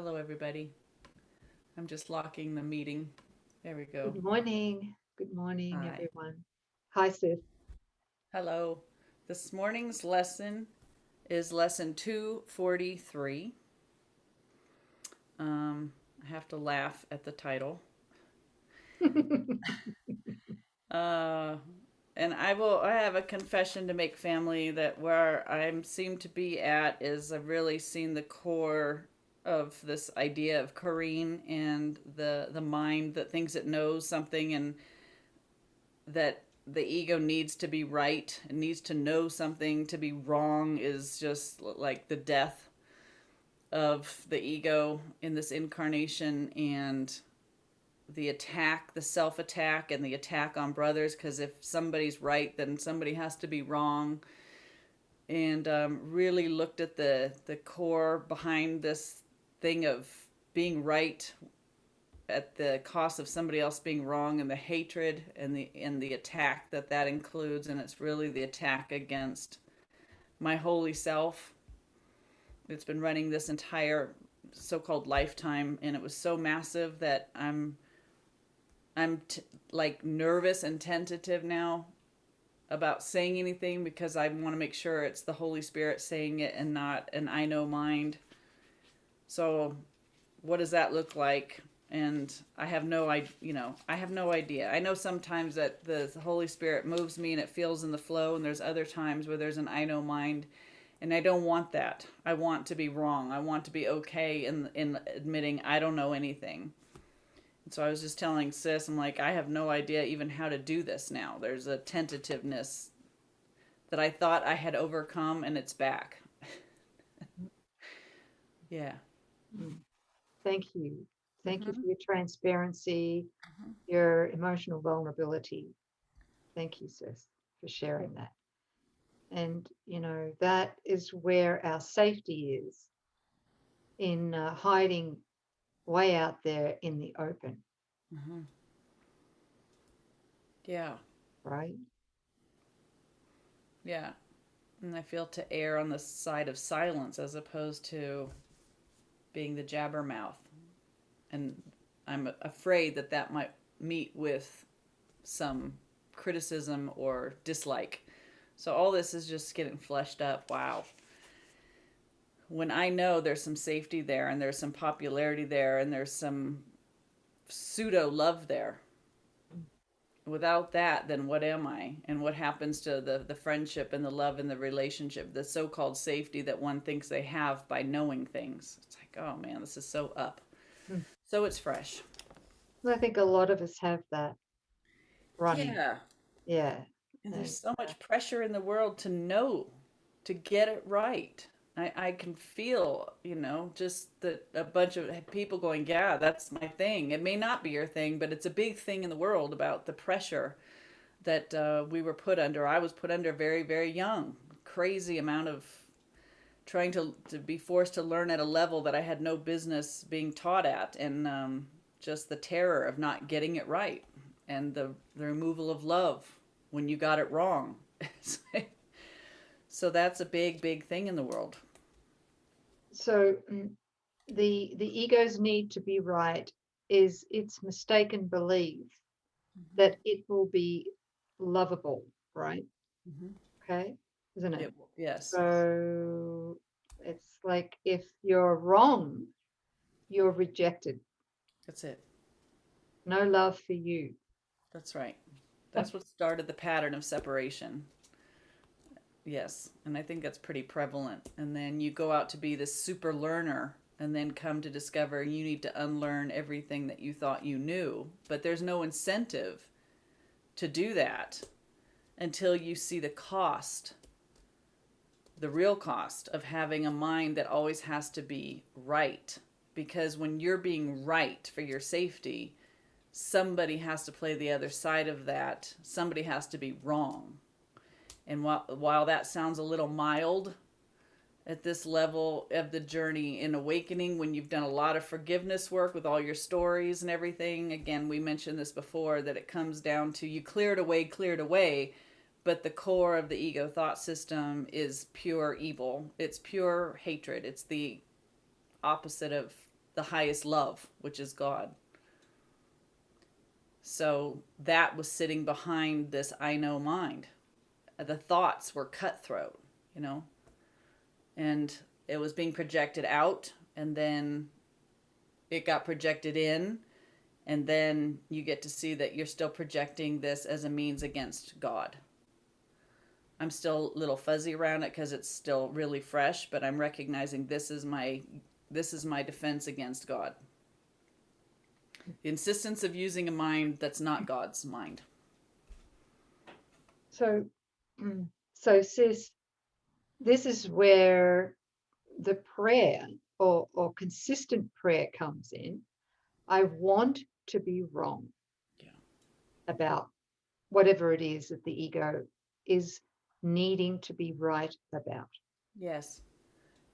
Hello, everybody. I'm just locking the meeting. There we go. Good morning. Good morning, Hi. everyone. Hi, Sis. Hello. This morning's lesson is lesson 243. I have to laugh at the title. Uh, and I have a confession to make, family, that where I seem to be at is I've really seen the core of this idea of Coreen and the mind that thinks it knows something, and that the ego needs to be right, it needs to know something. To be wrong is just like the death of the ego in this incarnation, and the attack, the self attack, and the attack on brothers, because if somebody's right, then somebody has to be wrong. And really looked at the core behind this thing of being right at the cost of somebody else being wrong, and the hatred and the attack that that includes. And it's really the attack against my holy self. It's been running this entire so-called lifetime, and it was so massive that I'm like nervous and tentative now about saying anything, because I want to make sure it's the Holy Spirit saying it and not an I know mind. So what does that look like? And I have no idea. I have no idea. I know sometimes that the Holy Spirit moves me and it feels in the flow, and there's other times where there's an I know mind, and I don't want that. I want to be wrong. I want to be okay in admitting I don't know anything. And so I was just telling Sis, I'm like, I have no idea even how to do this now. There's a tentativeness that I thought I had overcome, and it's back. Yeah. Mm. Thank you. Thank you Mm-hmm. for your transparency, Mm-hmm. your emotional vulnerability. Thank you, Sis, for sharing that. And, that is where our safety is in hiding way out there in the open, Mm-hmm. Yeah. right? Yeah. And I feel to err on the side of silence as opposed to being the jabbermouth. And I'm afraid that that might meet with some criticism or dislike. So all this is just getting fleshed up. Wow. When I know there's some safety there, and there's some popularity there, and there's some pseudo love there. Without that, then what am I? And what happens to the friendship and the love and the relationship, the so called safety that one thinks they have by knowing things? It's like, oh man, this is so up. Mm. So it's fresh. I think a lot of us have that running. Yeah. Yeah. And there's And, so much pressure in the world to know, to get it right. I can feel, just that a bunch of people going, yeah, that's my thing. It may not be your thing, but it's a big thing in the world about the pressure that we were put under. I was put under very, very young. Crazy amount of trying to be forced to learn at a level that I had no business being taught at, and just the terror of not getting it right, and the removal of love when you got it wrong. So that's a big, big thing in the world. so the ego's need to be right is its mistaken belief Mm-hmm. that it will be lovable, right? Mm-hmm. Okay, isn't it? Yes, So it's like if you're wrong, you're rejected. that's it. No love for you. That's right. That's what started the pattern of separation. Yes, and I think that's pretty prevalent. And then you go out to be this super learner, and then come to discover you need to unlearn everything that you thought you knew. But there's no incentive to do that until you see the cost, the real cost of having a mind that always has to be right. Because when you're being right for your safety, somebody has to play the other side of that. Somebody has to be wrong. And while that sounds a little mild at this level of the journey in awakening, when you've done a lot of forgiveness work with all your stories and everything, again, we mentioned this before, that it comes down to you cleared away, but the core of the ego thought system is pure evil. It's pure hatred. It's the opposite of the highest love, which is God. So that was sitting behind this I know mind. The thoughts were cutthroat, you know, and it was being projected out, and then it got projected in, and then you get to see that you're still projecting this as a means against God. I'm still a little fuzzy around it because it's still really fresh, but I'm recognizing this is my defense against God. The insistence of using a mind that's not God's mind. So, so sis, this is where the prayer or consistent prayer comes in. I want to be wrong Yeah. about whatever it is that the ego is needing to be right about. Yes.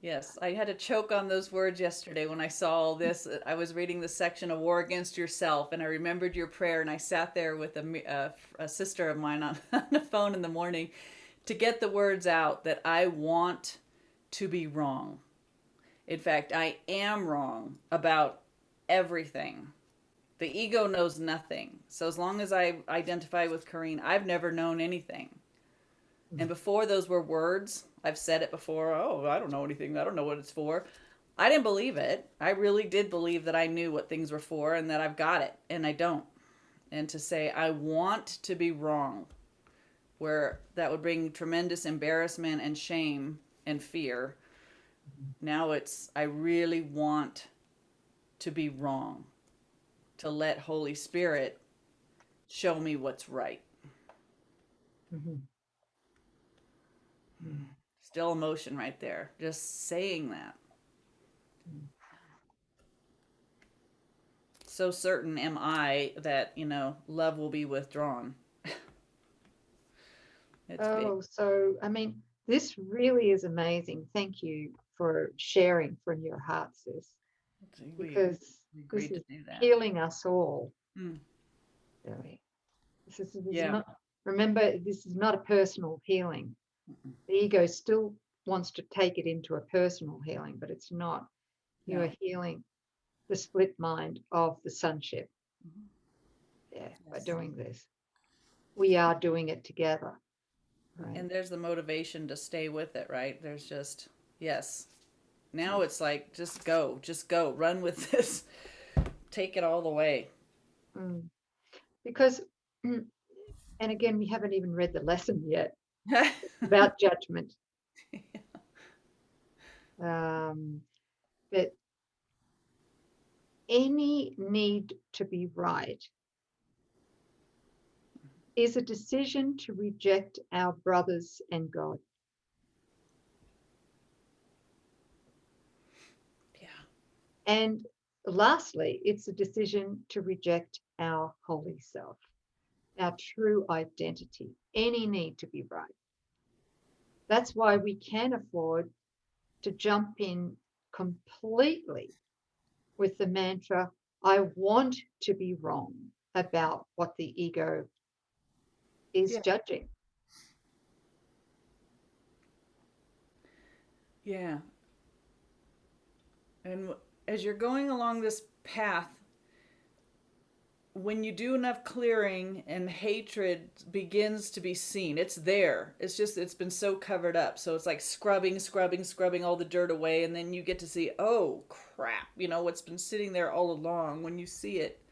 Yes, I had to choke on those words yesterday when I saw all this. I was reading the section of War Against Yourself, and I remembered your prayer, and I sat there with a sister of mine on, on the phone in the morning to get the words out that I want to be wrong. In fact, I am wrong about everything. The ego knows nothing. So as long as I identify with Coreen, I've never known anything. And before those were words, I've said it before. Oh, I don't know anything. I don't know what it's for. I didn't believe it. I really did believe that I knew what things were for and that I've got it, and I don't. And to say I want to be wrong, where that would bring tremendous embarrassment and shame and fear. Now it's I really want to be wrong, to let Holy Spirit show me what's right. Mm-hmm. Still emotion right there. Just saying that. So certain am I that, love will be withdrawn. It's big. Oh, so I mean, this really is amazing. Thank you for sharing from your heart, sis, We because this agreed to is do that. healing us all. Mm. Really, this is Yeah. not. Remember, this is not a personal healing. The ego still wants to take it into a personal healing, but it's not. You No. are healing the split mind of the sonship. Mhm. Yeah, by Yes. doing this, we are doing it together, right? And there's the motivation to stay with it, right? There's just, yes. Now it's like, just go, run with this, take it all the way. Mm. Because, and again, we haven't even read the lesson yet about judgment. That any need to be right is a decision to reject our brothers and God. Yeah. And lastly, it's a decision to reject our holy self, our true identity, any need to be right. That's why we can afford to jump in completely with the mantra, I want to be wrong about what the ego is Yeah. judging. Yeah. And as you're going along this path, when you do enough clearing and hatred begins to be seen, it's there. It's been so covered up. So it's like scrubbing all the dirt away. And then you get to see, oh, crap, what's been sitting there all along. When you see it,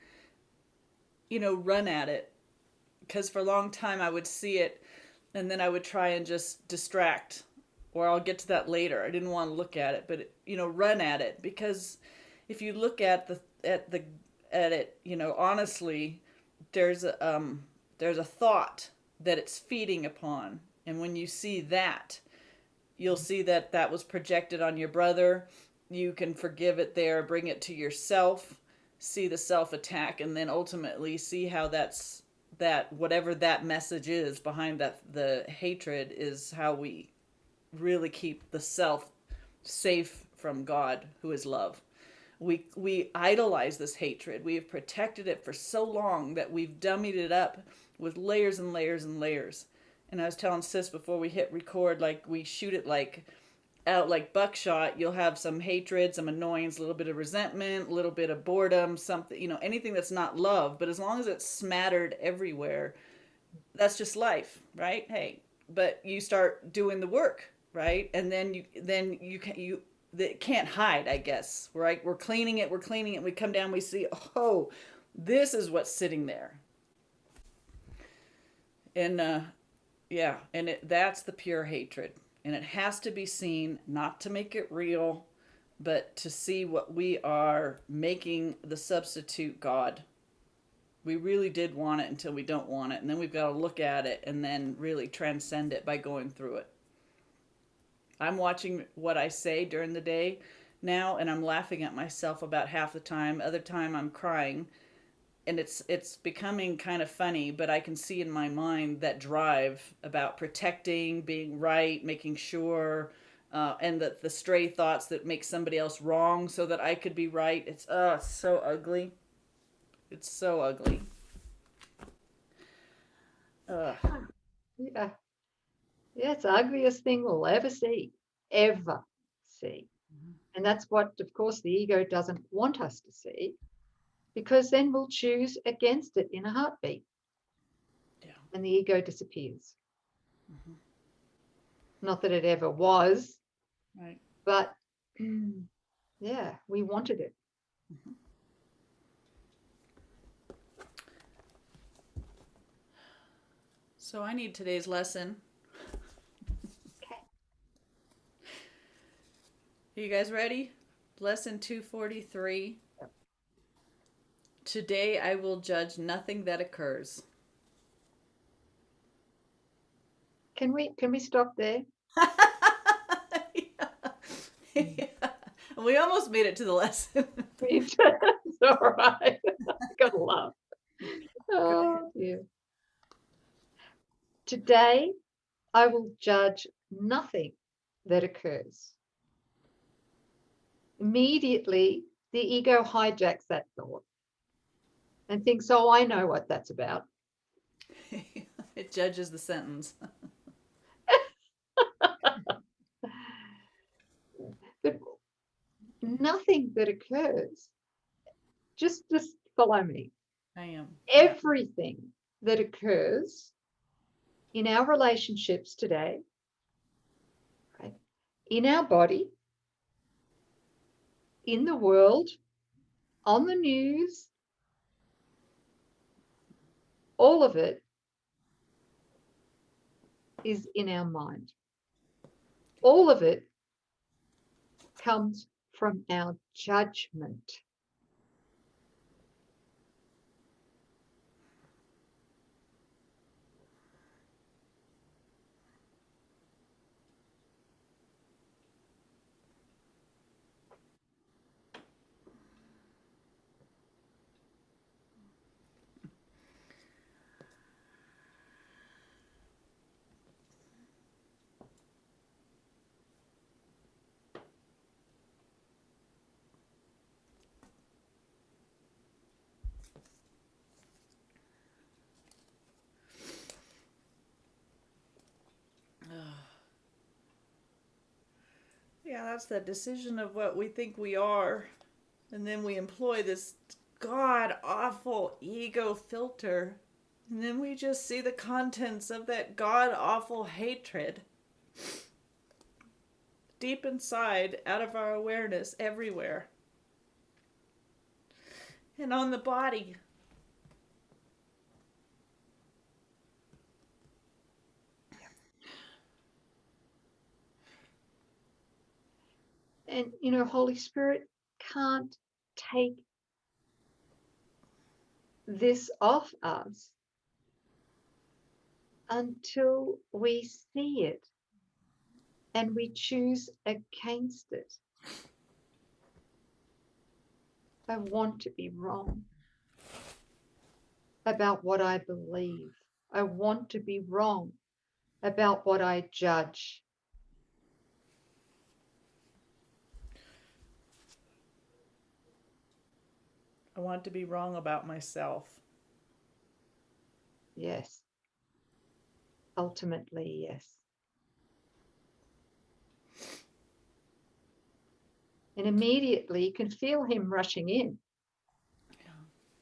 run at it. Because for a long time I would see it and then I would try and just distract, or I'll get to that later. I didn't want to look at it, but run at it, because if you look at it, honestly, there's a thought that it's feeding upon, and when you see that, you'll see that that was projected on your brother. You can forgive it there, bring it to yourself, see the self attack, and then ultimately see how that whatever that message is behind that, the hatred, is how we really keep the self safe from God, who is love. We idolize this hatred. We have protected it for so long that we've dummied it up with layers and layers and layers. And I was telling sis before we hit record, like we shoot it like out like buckshot, you'll have some hatred, some annoyance, a little bit of resentment, a little bit of boredom, something, anything that's not love. But as long as it's smattered everywhere, that's just life, right? Hey, but you start doing the work, right? And then you can you it can't hide, I guess. Right? We're cleaning it. We come down, we see, oh, this is what's sitting there. And yeah, and that's the pure hatred. And it has to be seen, not to make it real, but to see what we are making the substitute God. We really did want it until we don't want it. And then we've got to look at it and then really transcend it by going through it. I'm watching what I say during the day now, and I'm laughing at myself about half the time. Other time I'm crying, and it's becoming kind of funny, but I can see in my mind that drive about protecting, being right, making sure, and the stray thoughts that make somebody else wrong so that I could be right. It's so ugly. It's so ugly. Ugh. Yeah. Yeah, it's the ugliest thing we'll ever see. Ever see. And that's what, of course, the ego doesn't want us to see, because then we'll choose against it in a heartbeat. Yeah. And the ego disappears. Mm-hmm. Not that it ever was, Right. but yeah, we wanted it. Mm-hmm. So I need today's lesson. Okay. Are you guys ready? Lesson 243. Today I will judge nothing that occurs. Can we stop there? Yeah. Yeah. We almost made it to the lesson. It's all right. Gotta laugh. Oh, yeah. Today I will judge nothing that occurs. Immediately, the ego hijacks that thought and thinks, oh, I know what that's about. It judges the sentence. But nothing that occurs, just follow me. I am. Everything that occurs in our relationships today, right, in our body, in the world, on the news, all of it is in our mind. All of it comes from our judgment. Yeah, that's the decision of what we think we are. And then we employ this god awful ego filter. And then we just see the contents of that god awful hatred deep inside, out of our awareness, everywhere. And on the body. And, Holy Spirit can't take this off us until we see it and we choose against it. I want to be wrong about what I believe. I want to be wrong about what I judge. I want to be wrong about myself. Yes. Ultimately, yes. And immediately you can feel him rushing in, Yeah.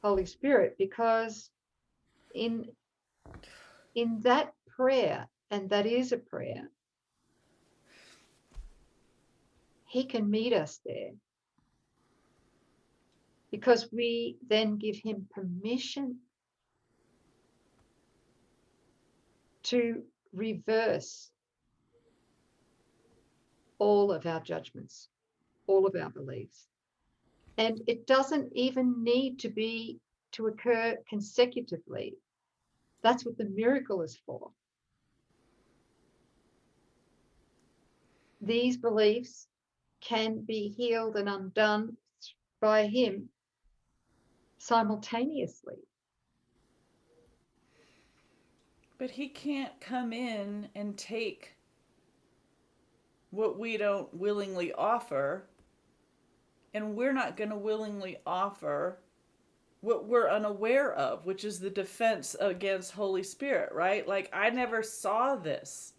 Holy Spirit, because in that prayer, and that is a prayer, he can meet us there, because we then give him permission to reverse all of our judgments, all of our beliefs. And it doesn't even need to occur consecutively. That's what the miracle is for. These beliefs can be healed and undone by him simultaneously. But he can't come in and take what we don't willingly offer, and we're not going to willingly offer what we're unaware of, which is the defense against Holy Spirit, right? Like, I never saw this.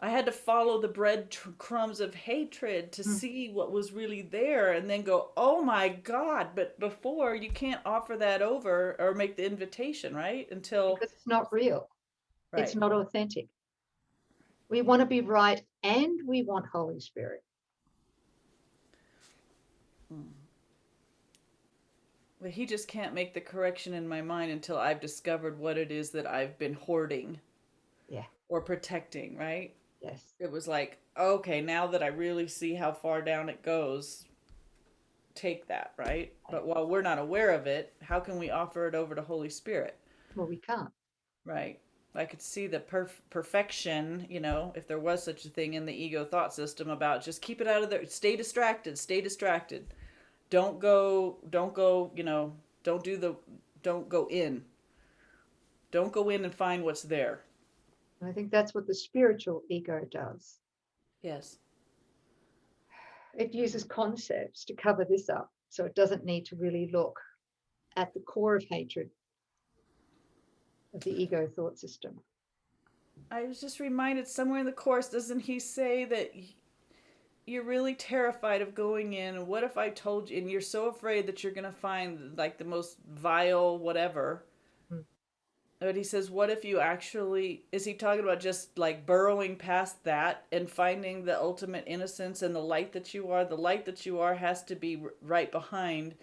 I had to follow the breadcrumbs of hatred to Mm. see what was really there and then go, oh my God. But before, you can't offer that over or make the invitation, right? Until, Because it's not real. It's right. not authentic. We want to be right, and we want Holy Spirit. But he just can't make the correction in my mind until I've discovered what it is that I've been hoarding Yeah. or protecting, right? Yes. It was like, okay, now that I really see how far down it goes, take that, right? But while we're not aware of it, how can we offer it over to Holy Spirit? Well, we can't. Right. I could see the perfection, if there was such a thing in the ego thought system about just keep it out of there, stay distracted, stay distracted. Don't go, don't do the, don't go in. Don't go in and find what's there. And I think that's what the spiritual ego does. Yes. It uses concepts to cover this up, so it doesn't need to really look at the core of hatred of the ego thought system. I was just reminded somewhere in the course, doesn't he say that you're really terrified of going in? And what if I told you, and you're so afraid that you're going to find like the most vile whatever? Mm. But he says, what if you actually, is he talking about just like burrowing past that and finding the ultimate innocence and the light that you are? The light that you are has to be right behind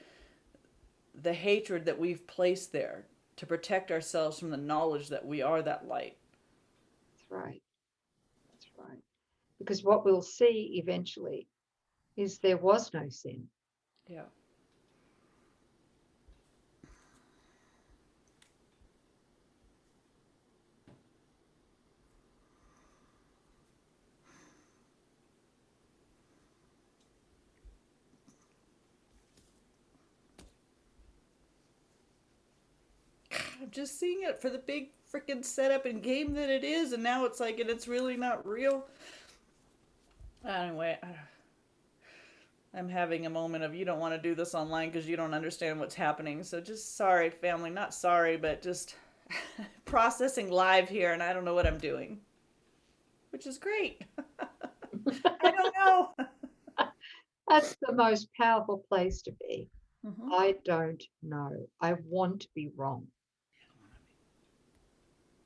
the hatred that we've placed there to protect ourselves from the knowledge that we are that light. That's right. That's right. Because what we'll see eventually is there was no sin. Yeah. I'm just seeing it for the big freaking setup and game that it is, and now it's like, and it's really not real. Anyway, I'm having a moment of you don't want to do this online because you don't understand what's happening. So just sorry, family. Not sorry, but just processing live here, and I don't know what I'm doing, which is great. I don't know. That's the most powerful place to be. Mm-hmm. I don't know. I want to be wrong.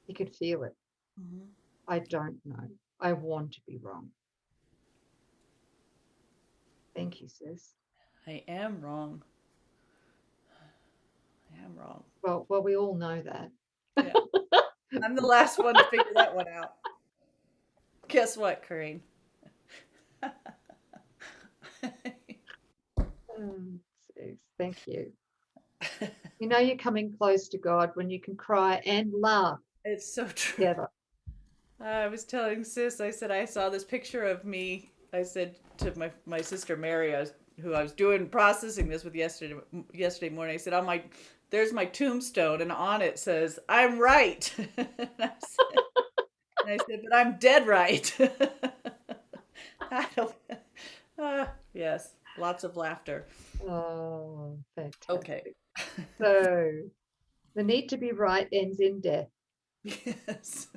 You could feel it. Mm-hmm. I don't know. I want to be wrong. Thank you, sis. I am wrong. I am wrong. Well, we all know that. Yeah. I'm the last one to figure that one out. Guess what, Coreen? Sis, thank you. You know you're coming close to God when you can cry and laugh It's so true. together. I was telling Sis, I said I saw this picture of me. I said to my sister Mary, who I was doing processing this with yesterday morning. I said, there's my tombstone, and on it says, "I'm right." And I said, but I'm dead right. I don't. Yes, lots of laughter. Oh, Okay. fantastic. So the need to be right ends in death. Yes.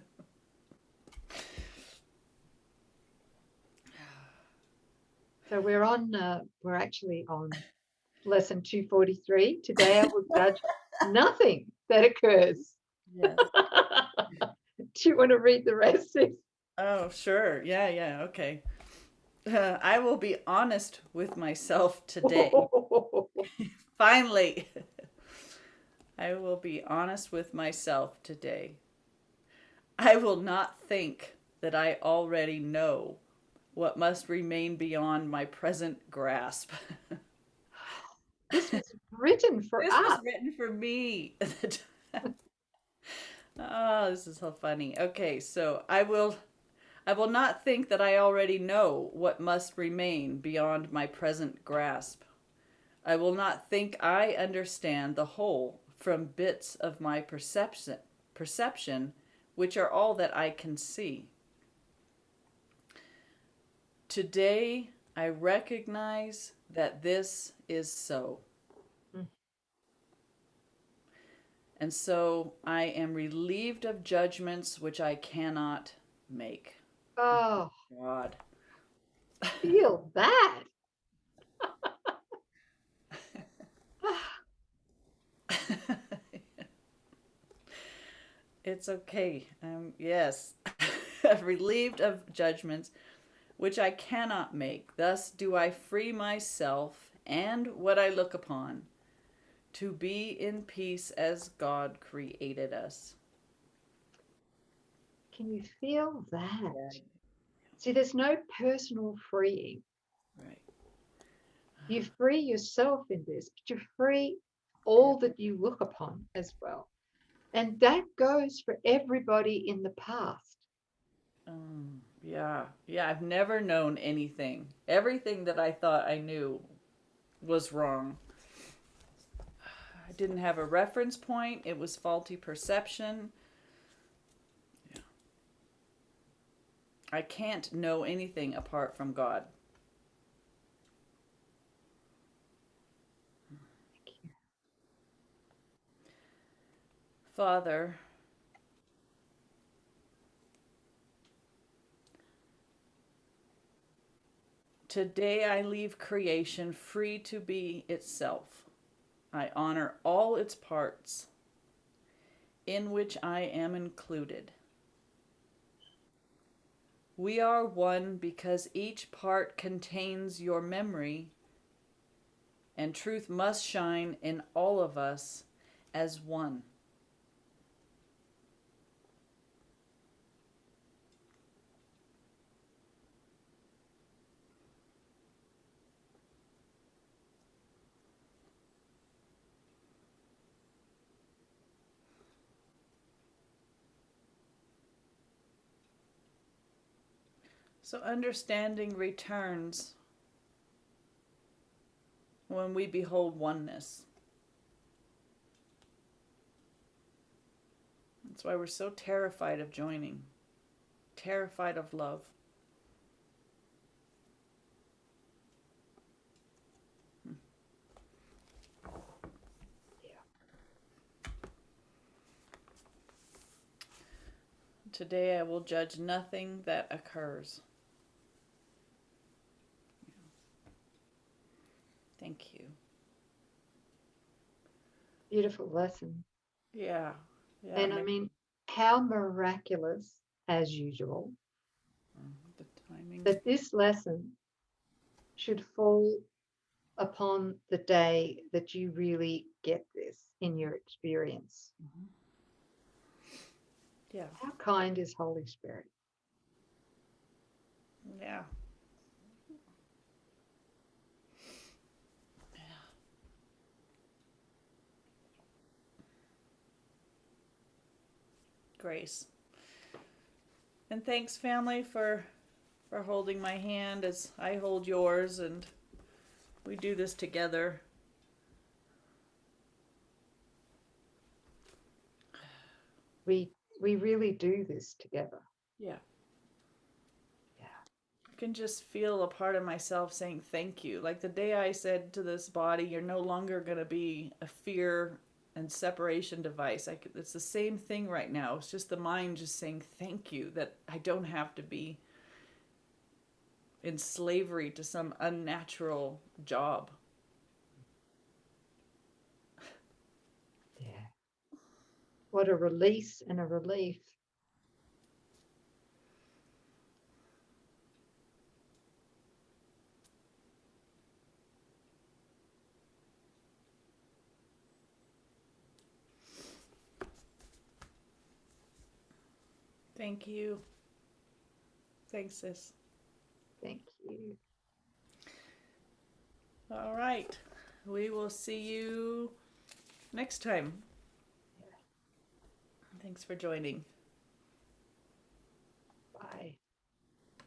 So we're actually on lesson 243. Today I will judge nothing that occurs. Yes. Do you want to read the rest? Sis? Oh, sure. Yeah, yeah. Okay. I will be honest with myself today. Finally, I will be honest with myself today. I will not think that I already know what must remain beyond my present grasp. This was written for This was us. written for me. Oh, this is so funny. Okay, so I will not think that I already know what must remain beyond my present grasp. I will not think I understand the whole from bits of my perception, which are all that I can see. Today I recognize that this is so. Mm. And so I am relieved of judgments which I cannot make. Oh, God. feel that. It's okay. Yes. Relieved of judgments which I cannot make. Thus do I free myself and what I look upon to be in peace as God created us. Can you feel that? Yeah. See, there's no personal freeing. Right. You free yourself in this, but you free Yeah. all that you look upon as well. And that goes for everybody in the past. Yeah. Yeah. I've never known anything. Everything that I thought I knew was wrong. I didn't have a reference point. It was faulty perception. Yeah. I can't know anything apart from God. Father, today I leave creation free to be itself. I honor all its parts, in which I am included. We are one because each part contains your memory, and truth must shine in all of us as one. So understanding returns when we behold oneness. That's why we're so terrified of joining, terrified of love. Yeah. Today I will judge nothing that occurs. Thank you. Beautiful lesson. Yeah. Yeah. And I mean, how miraculous, as usual, The timing. that this lesson should fall upon the day that you really get this in your experience. Mm-hmm. Yeah. How kind is Holy Spirit? Yeah. Grace. And thanks, family, for holding my hand as I hold yours, and we do this together. We really do this together. Yeah. Yeah. I can just feel a part of myself saying thank you. Like the day I said to this body, you're no longer going to be a fear and separation device. It's the same thing right now. It's just the mind just saying thank you, that I don't have to be in slavery to some unnatural job. Yeah. What a release and a relief. Thank you. Thanks, sis. Thank you. All right. We will see you next time. Thanks for joining.